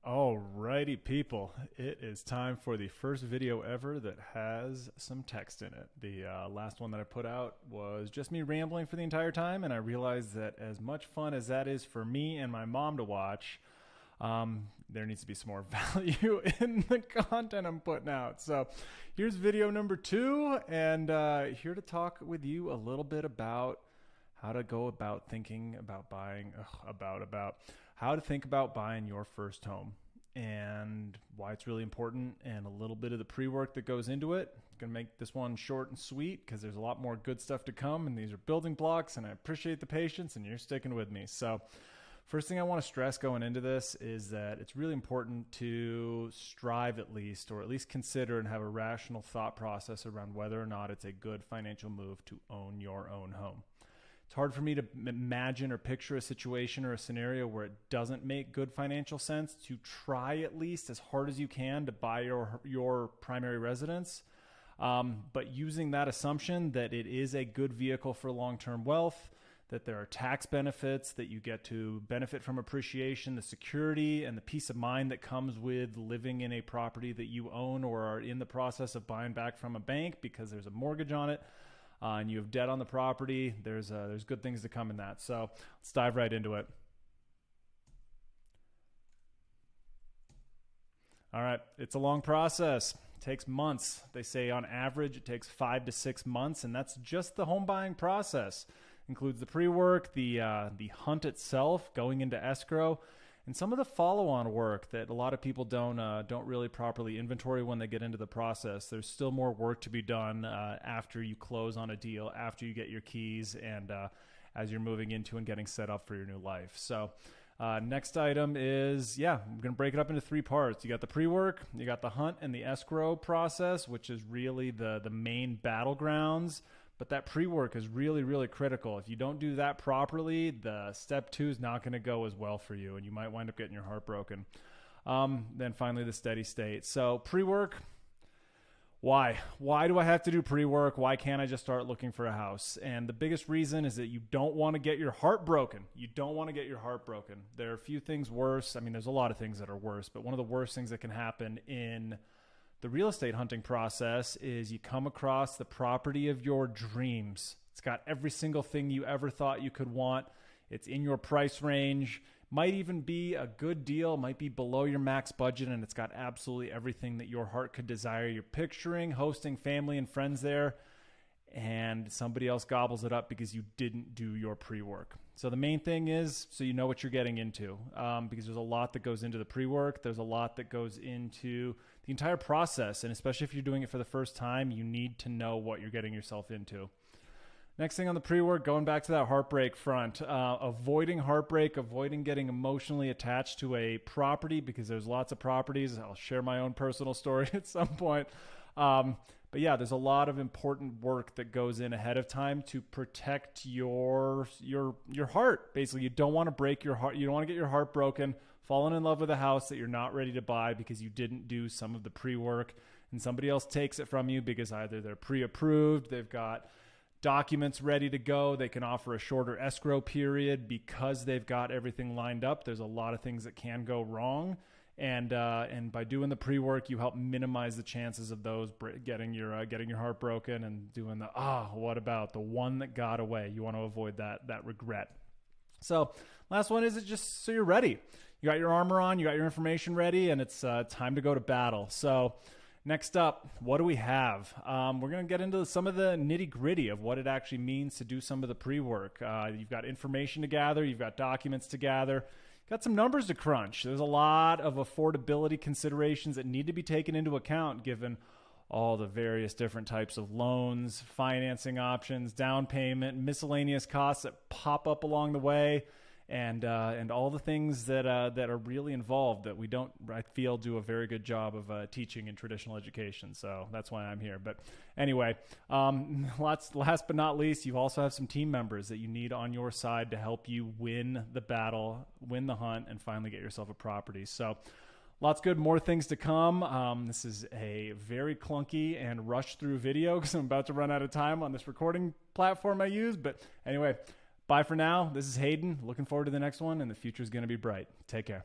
Alrighty, people. It is time for the first video ever that has some text in it. The last one that I put out was just me rambling for the entire time, and I realized that as much fun as that is for me and my mom to watch, there needs to be some more value in the content I'm putting out. So here's video number 2, and here to talk with you a little bit about how to go about thinking about buying, how to think about buying your first home and why it's really important, and a little bit of the pre-work that goes into it. I'm going to make this one short and sweet because there's a lot more good stuff to come, and these are building blocks, and I appreciate the patience and you're sticking with me. So first thing I want to stress going into this is that it's really important to strive at least, or at least consider and have a rational thought process around whether or not it's a good financial move to own your own home. It's hard for me to imagine or picture a situation or a scenario where it doesn't make good financial sense to try at least as hard as you can to buy your primary residence. But using that assumption that it is a good vehicle for long-term wealth, that there are tax benefits, that you get to benefit from appreciation, the security and the peace of mind that comes with living in a property that you own or are in the process of buying back from a bank because there's a mortgage on it. And you have debt on the property, there's good things to come in that. So let's dive right into it. All right, it's a long process. It takes months. They say on average it takes 5 to 6 months, and that's just the home buying process. Includes the pre-work, the hunt itself, going into escrow, and some of the follow-on work that a lot of people don't really properly inventory when they get into the process. There's still more work to be done after you close on a deal, after you get your keys, and as you're moving into and getting set up for your new life. So next item is, we're going to break it up into 3 parts. You got the pre-work, you got the hunt, and the escrow process, which is really the main battlegrounds. But that pre-work is really, really critical. If you don't do that properly, the step 2 is not going to go as well for you, and you might wind up getting your heart broken. Then finally, the steady state. So pre-work, why? Why do I have to do pre-work? Why can't I just start looking for a house? And the biggest reason is that you don't want to get your heart broken. You don't want to get your heart broken. There are a few things worse. I mean, there's a lot of things that are worse, but one of the worst things that can happen in the real estate hunting process is you come across the property of your dreams. It's got every single thing you ever thought you could want. It's in your price range, might even be a good deal, might be below your max budget, and it's got absolutely everything that your heart could desire. You're picturing hosting family and friends there, and somebody else gobbles it up because you didn't do your pre-work. So the main thing is, so you know what you're getting into, because there's a lot that goes into the pre-work. There's a lot that goes into the entire process, and especially if you're doing it for the first time, you need to know what you're getting yourself into. Next thing on the pre-work, going back to that heartbreak front, avoiding heartbreak, avoiding getting emotionally attached to a property, because there's lots of properties. I'll share my own personal story at some point. But yeah, there's a lot of important work that goes in ahead of time to protect your heart. Basically, you don't want to break your heart. You don't want to get your heart broken, falling in love with a house that you're not ready to buy because you didn't do some of the pre-work, and somebody else takes it from you because either they're pre-approved, they've got documents ready to go, they can offer a shorter escrow period because they've got everything lined up. There's a lot of things that can go wrong. And by doing the pre-work, you help minimize the chances of those getting your heart broken and doing what about the one that got away? You want to avoid that regret. So last one is it just so you're ready. You got your armor on, you got your information ready, and it's time to go to battle. So next up, what do we have? We're going to get into some of the nitty-gritty of what it actually means to do some of the pre-work. You've got information to gather, you've got documents to gather. Got some numbers to crunch. There's a lot of affordability considerations that need to be taken into account given all the various different types of loans, financing options, down payment, miscellaneous costs that pop up along the way, and all the things that are really involved that we don't, I feel, do a very good job of teaching in traditional education. So that's why I'm here. But anyway, last but not least, you also have some team members that you need on your side to help you win the battle, win the hunt, and finally get yourself a property. So lots good, more things to come. This is a very clunky and rushed through video because I'm about to run out of time on this recording platform I use. But anyway, bye for now. This is Hayden. Looking forward to the next one, and the future is going to be bright. Take care.